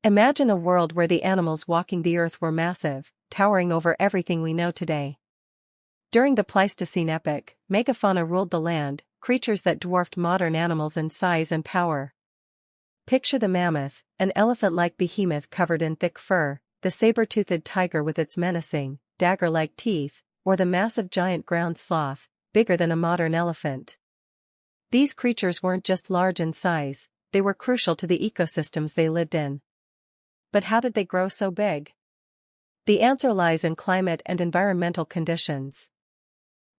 Imagine a world where the animals walking the earth were massive, towering over everything we know today. During the Pleistocene epoch, megafauna ruled the land, creatures that dwarfed modern animals in size and power. Picture the mammoth, an elephant-like behemoth covered in thick fur, the saber-toothed tiger with its menacing, dagger-like teeth, or the massive giant ground sloth, bigger than a modern elephant. These creatures weren't just large in size, they were crucial to the ecosystems they lived in. But how did they grow so big? The answer lies in climate and environmental conditions.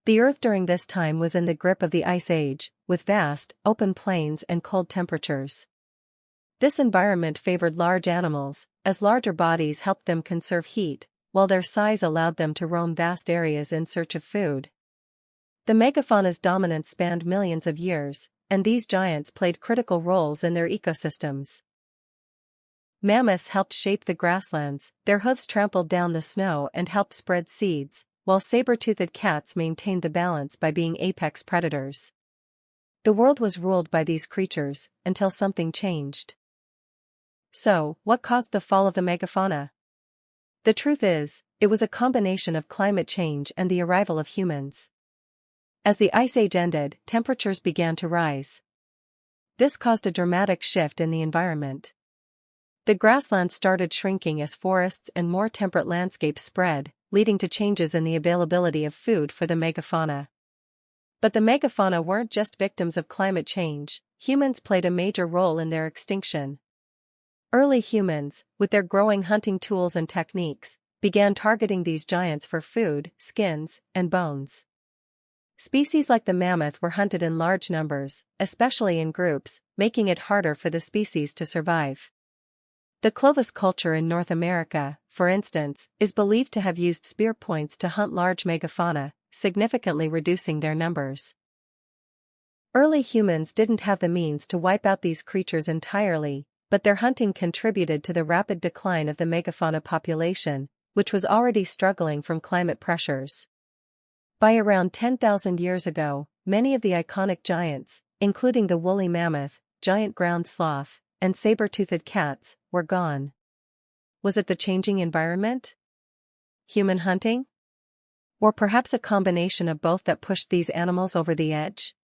The Earth during this time was in the grip of the Ice Age, with vast, open plains and cold temperatures. This environment favored large animals, as larger bodies helped them conserve heat, while their size allowed them to roam vast areas in search of food. The megafauna's dominance spanned millions of years, and these giants played critical roles in their ecosystems. Mammoths helped shape the grasslands, their hooves trampled down the snow and helped spread seeds, while saber-toothed cats maintained the balance by being apex predators. The world was ruled by these creatures, until something changed. So, what caused the fall of the megafauna? The truth is, it was a combination of climate change and the arrival of humans. As the Ice Age ended, temperatures began to rise. This caused a dramatic shift in the environment. The grasslands started shrinking as forests and more temperate landscapes spread, leading to changes in the availability of food for the megafauna. But the megafauna weren't just victims of climate change, humans played a major role in their extinction. Early humans, with their growing hunting tools and techniques, began targeting these giants for food, skins, and bones. Species like the mammoth were hunted in large numbers, especially in groups, making it harder for the species to survive. The Clovis culture in North America, for instance, is believed to have used spear points to hunt large megafauna, significantly reducing their numbers. Early humans didn't have the means to wipe out these creatures entirely, but their hunting contributed to the rapid decline of the megafauna population, which was already struggling from climate pressures. By around 10,000 years ago, many of the iconic giants, including the woolly mammoth, giant ground sloth, and saber-toothed cats, were gone. Was it the changing environment? Human hunting? Or perhaps a combination of both that pushed these animals over the edge?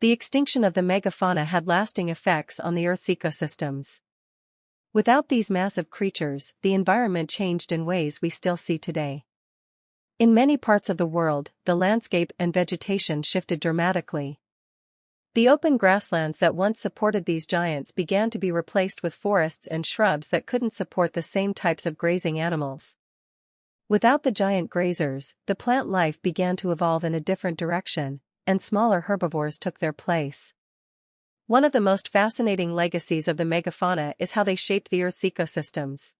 The extinction of the megafauna had lasting effects on the Earth's ecosystems. Without these massive creatures, the environment changed in ways we still see today. In many parts of the world, the landscape and vegetation shifted dramatically. The open grasslands that once supported these giants began to be replaced with forests and shrubs that couldn't support the same types of grazing animals. Without the giant grazers, the plant life began to evolve in a different direction, and smaller herbivores took their place. One of the most fascinating legacies of the megafauna is how they shaped the Earth's ecosystems.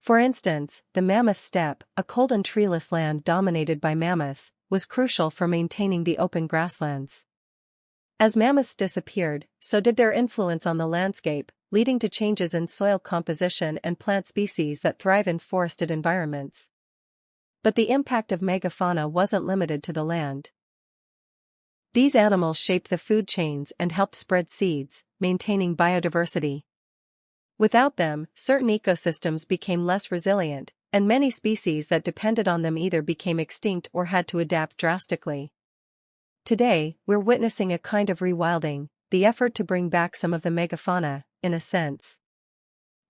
For instance, the mammoth steppe, a cold and treeless land dominated by mammoths, was crucial for maintaining the open grasslands. As mammoths disappeared, so did their influence on the landscape, leading to changes in soil composition and plant species that thrive in forested environments. But the impact of megafauna wasn't limited to the land. These animals shaped the food chains and helped spread seeds, maintaining biodiversity. Without them, certain ecosystems became less resilient, and many species that depended on them either became extinct or had to adapt drastically. Today, we're witnessing a kind of rewilding, the effort to bring back some of the megafauna, in a sense.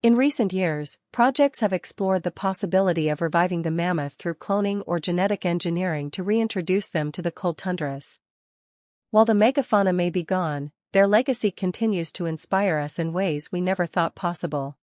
In recent years, projects have explored the possibility of reviving the mammoth through cloning or genetic engineering to reintroduce them to the cold tundras. While the megafauna may be gone, their legacy continues to inspire us in ways we never thought possible.